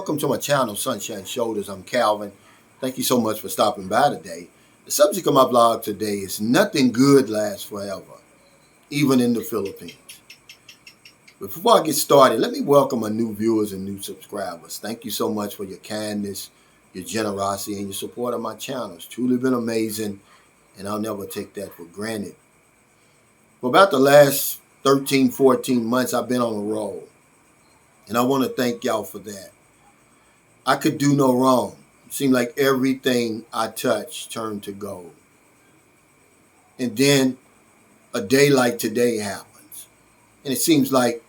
Welcome to my channel, Sunshine Shoulders. I'm Calvin. Thank you so much for stopping by today. The subject of my blog today is nothing good lasts forever, even in the Philippines. But before I get started, let me welcome my new viewers and new subscribers. Thank you so much for your kindness, your generosity, and your support of my channel. It's truly been amazing, and I'll never take that for granted. For about the last 13, 14 months, I've been on a roll, and I want to thank y'all for that. I could do no wrong. It seemed like everything I touched turned to gold. And then a day like today happens. And it seems like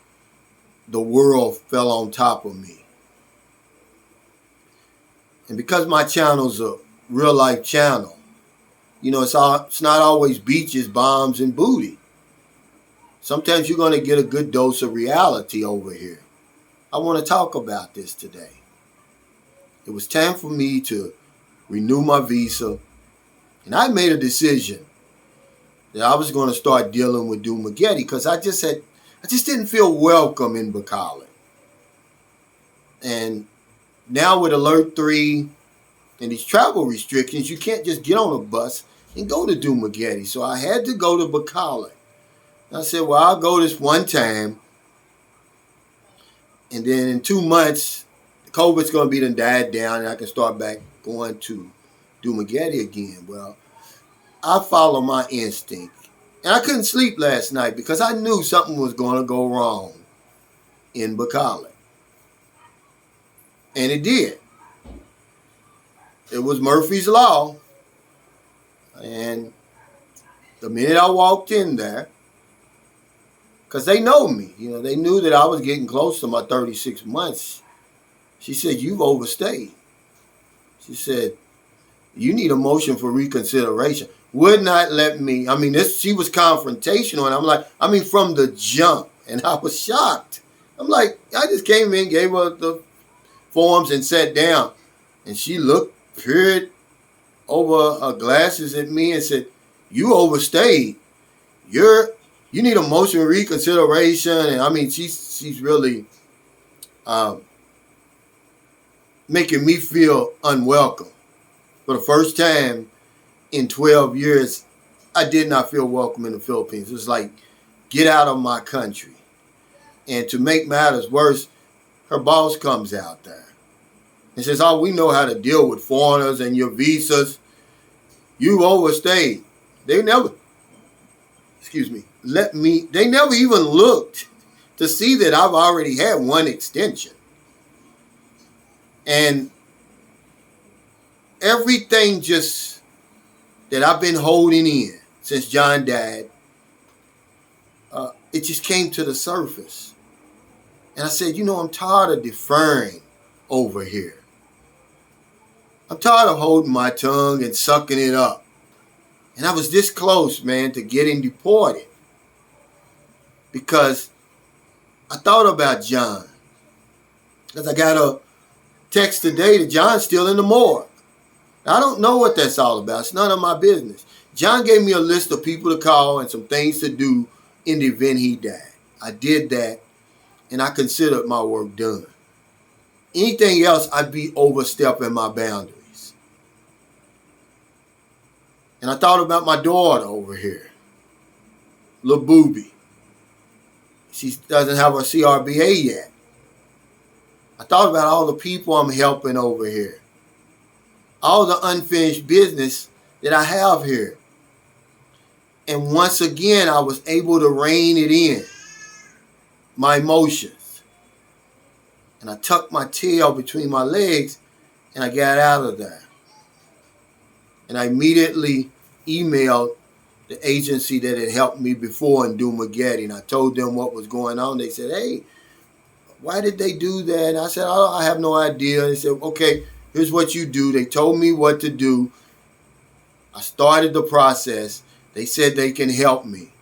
the world fell on top of me. And because my channel's a real life channel, it's not always beaches, bombs, and booty. Sometimes you're going to get a good dose of reality over here. I want to talk about this today. It was time for me to renew my visa, and I made a decision that I was going to start dealing with Dumaguete because I just didn't feel welcome in Bacolod. And now with Alert 3 and these travel restrictions, you can't just get on a bus and go to Dumaguete. So I had to go to Bacolod. I said, well, I'll go this one time, and then in 2 months, COVID's going to be died down, and I can start back going to Dumaguete again. Well, I follow my instinct. And I couldn't sleep last night because I knew something was going to go wrong in Bacolod. And it did. It was Murphy's Law. And the minute I walked in there, because they know me, they knew that I was getting close to my 36 months. She said, you've overstayed. She said, you need a motion for reconsideration. Would not let me. She was confrontational. And I'm like, from the jump. And I was shocked. I'm like, I just came in, gave her the forms and sat down. And she looked, peered over her glasses at me and said, you overstayed. You need a motion for reconsideration. And she's really making me feel unwelcome. For the first time in 12 years, I did not feel welcome in the Philippines. It was like, get out of my country. And to make matters worse, her boss comes out there and says, oh, we know how to deal with foreigners and your visas. You overstayed. They never even looked to see that I've already had one extension. And everything just that I've been holding in since John died, it just came to the surface. And I said, I'm tired of deferring over here. I'm tired of holding my tongue and sucking it up. And I was this close, man, to getting deported. Because I thought about John. Because I got a text today that John's still in the morgue. I don't know what that's all about. It's none of my business. John gave me a list of people to call and some things to do in the event he died. I did that, and I considered my work done. Anything else, I'd be overstepping my boundaries. And I thought about my daughter over here, little Booby. She doesn't have her CRBA yet. I thought about all the people I'm helping over here. All the unfinished business that I have here. And once again, I was able to rein it in. My emotions. And I tucked my tail between my legs and I got out of there. And I immediately emailed the agency that had helped me before in Dumaguete. And I told them what was going on. They said, hey, why did they do that? And I said, oh, I have no idea. They said, okay, here's what you do. They told me what to do. I started the process. They said they can help me.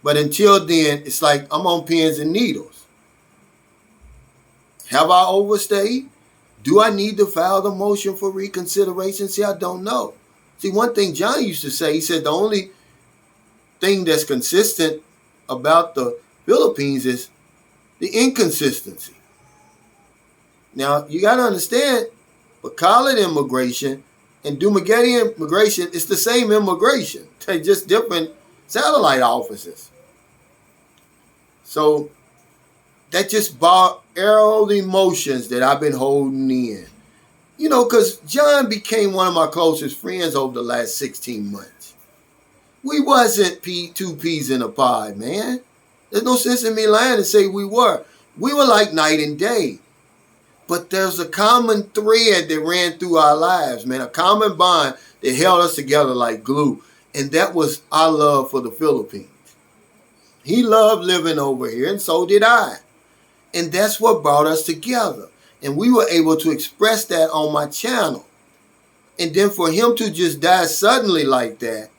But until then, it's like I'm on pins and needles. Have I overstayed? Do I need to file the motion for reconsideration? See, I don't know. See, one thing John used to say, he said the only thing that's consistent about the Philippines is the inconsistency. Now, you got to understand, but call it immigration and Dumageddon immigration, it's the same immigration. They're just different satellite offices. So that just brought all the emotions that I've been holding in. You know, because John became one of my closest friends over the last 16 months. We wasn't two peas in a pod, man. There's no sense in me lying to say we were. We were like night and day. But there's a common thread that ran through our lives, man. A common bond that held us together like glue. And that was our love for the Philippines. He loved living over here, and so did I. And that's what brought us together. And we were able to express that on my channel. And then for him to just die suddenly like that,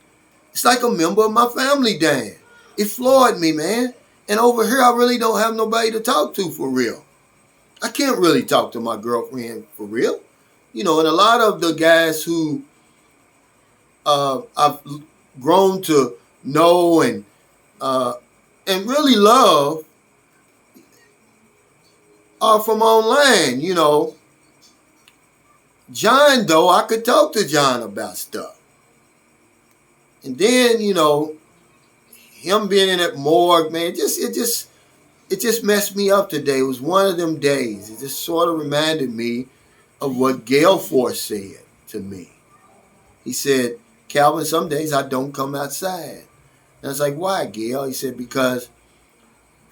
it's like a member of my family dying. It floored me, man. And over here, I really don't have nobody to talk to for real. I can't really talk to my girlfriend for real. You know, and a lot of the guys who I've grown to know and really love are from online, you know. John, though, I could talk to John about stuff. And then, you know, him being in that morgue, man, it just messed me up today. It was one of them days. It just sort of reminded me of what Gail Force said to me. He said, Calvin, some days I don't come outside. And I was like, why, Gail? He said, because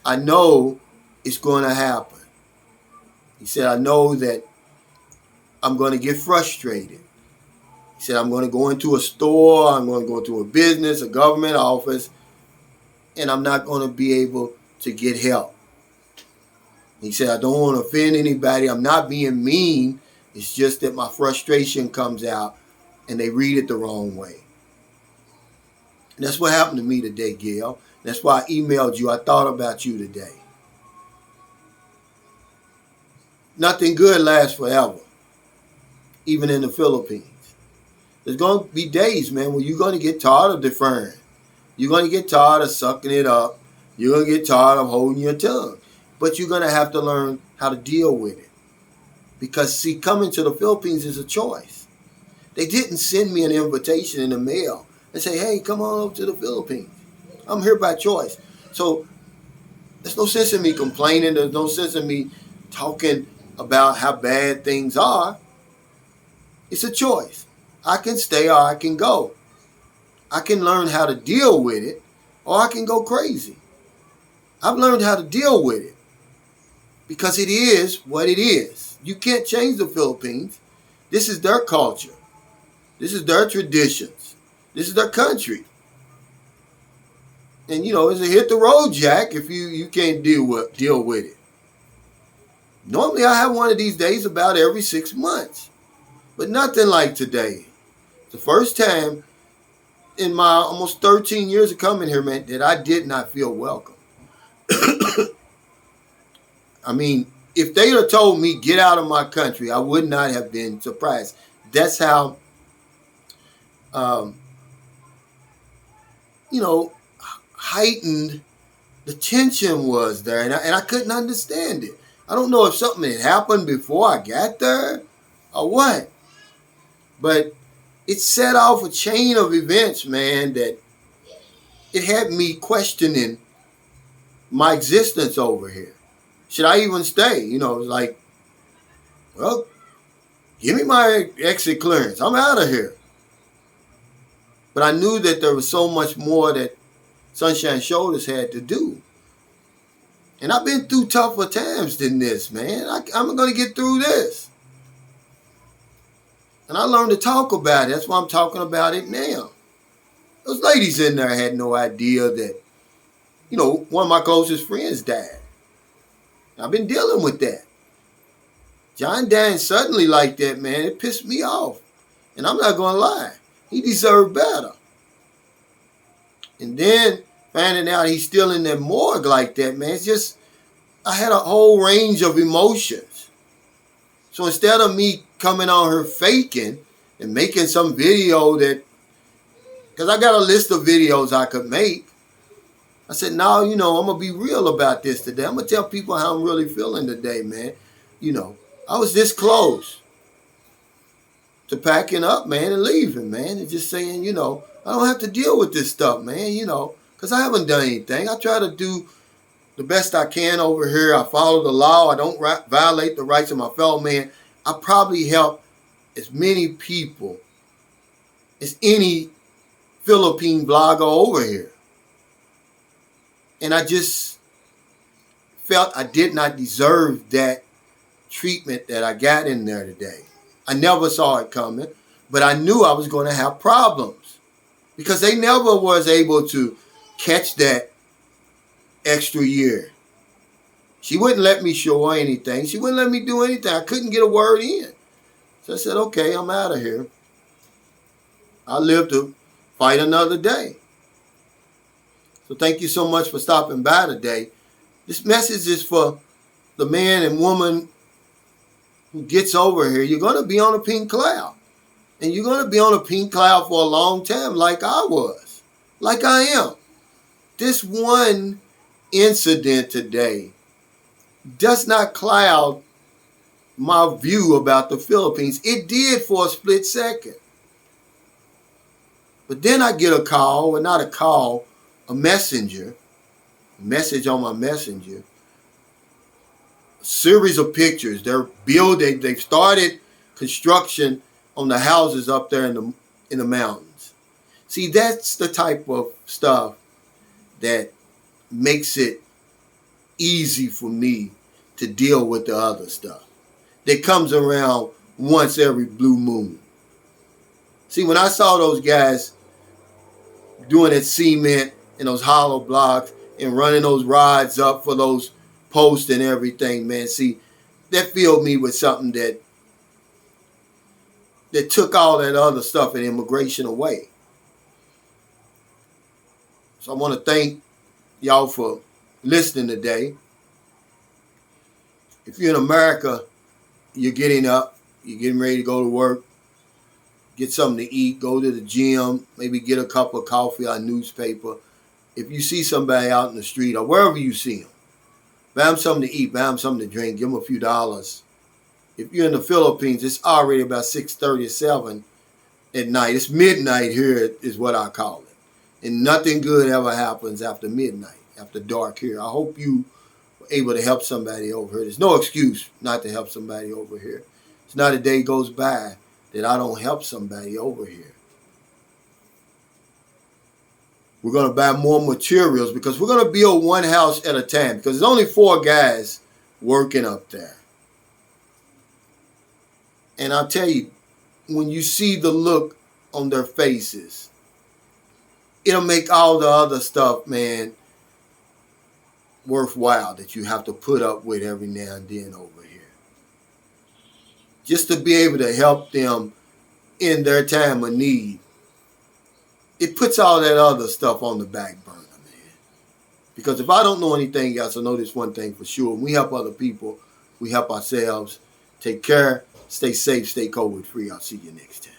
I know it's going to happen. He said, I know that I'm going to get frustrated. He said, I'm going to go into a store, I'm going to go into a business, a government office, and I'm not going to be able to get help. He said, I don't want to offend anybody. I'm not being mean. It's just that my frustration comes out and they read it the wrong way. And that's what happened to me today, Gail. That's why I emailed you. I thought about you today. Nothing good lasts forever, even in the Philippines. There's going to be days, man, where you're going to get tired of deferring. You're going to get tired of sucking it up. You're going to get tired of holding your tongue. But you're going to have to learn how to deal with it. Because, see, coming to the Philippines is a choice. They didn't send me an invitation in the mail and say, hey, come on over to the Philippines. I'm here by choice. So there's no sense in me complaining. There's no sense in me talking about how bad things are. It's a choice. I can stay or I can go. I can learn how to deal with it or I can go crazy. I've learned how to deal with it because it is what it is. You can't change the Philippines. This is their culture. This is their traditions. This is their country. And, you know, it's a hit the road, Jack, if you can't deal with it. Normally, I have one of these days about every 6 months. But nothing like today. The first time in my almost 13 years of coming here, man, that I did not feel welcome. I mean, if they had told me get out of my country, I would not have been surprised. That's how, heightened the tension was there. And I couldn't understand it. I don't know if something had happened before I got there or what. But it set off a chain of events, man, that it had me questioning my existence over here. Should I even stay? You know, it's like, well, give me my exit clearance. I'm out of here. But I knew that there was so much more that Sunshine Shoulders had to do. And I've been through tougher times than this, man. I'm going to get through this. And I learned to talk about it. That's why I'm talking about it now. Those ladies in there had no idea that, you know, one of my closest friends died. I've been dealing with that. John dying suddenly like that, man, it pissed me off. And I'm not going to lie. He deserved better. And then finding out he's still in that morgue like that, man, it's just, I had a whole range of emotions. So instead of me coming on her faking and making some video that, because I got a list of videos I could make, I said, no, you know, I'm going to be real about this today. I'm going to tell people how I'm really feeling today, man. You know, I was this close to packing up, man, and leaving, man, and just saying, I don't have to deal with this stuff, man, because I haven't done anything. I try to do the best I can over here. I follow the law. I don't violate the rights of my fellow man. I probably help as many people as any Philippine blogger over here. And I just felt I did not deserve that treatment that I got in there today. I never saw it coming, but I knew I was going to have problems because they never was able to catch that extra year. She wouldn't let me show her anything. She wouldn't let me do anything. I couldn't get a word in. So I said, okay, I'm out of here. I live to fight another day. So thank you so much for stopping by today. This message is for the man and woman who gets over here. You're going to be on a pink cloud. And you're going to be on a pink cloud for a long time like I was. Like I am. This one incident today does not cloud my view about the Philippines. It did for a split second. But then I get a call, or not a call, a message on my messenger, a series of pictures. They've started construction on the houses up there in the mountains. See, that's the type of stuff that makes it easy for me to deal with the other stuff that comes around once every blue moon. See, when I saw those guys doing that cement and those hollow blocks and running those rods up for those posts and everything, man, see, that filled me with something that took all that other stuff and immigration away. So I want to thank y'all for listening today. If you're in America, you're getting up, you're getting ready to go to work, get something to eat, go to the gym, maybe get a cup of coffee or a newspaper. If you see somebody out in the street or wherever you see them, buy them something to eat, buy them something to drink, give them a few dollars. If you're in the Philippines, it's already about 6:30 or 7 at night. It's midnight here is what I call it. And nothing good ever happens after midnight, after dark here. I hope you were able to help somebody over here. There's no excuse not to help somebody over here. It's not a day goes by that I don't help somebody over here. We're going to buy more materials because we're going to build one house at a time because there's only 4 guys working up there. And I'll tell you, when you see the look on their faces, it'll make all the other stuff, man, worthwhile that you have to put up with every now and then over here. Just to be able to help them in their time of need. It puts all that other stuff on the back burner, man. Because if I don't know anything else, I know this one thing for sure. When we help other people, we help ourselves. Take care, stay safe, stay COVID free. I'll see you next time.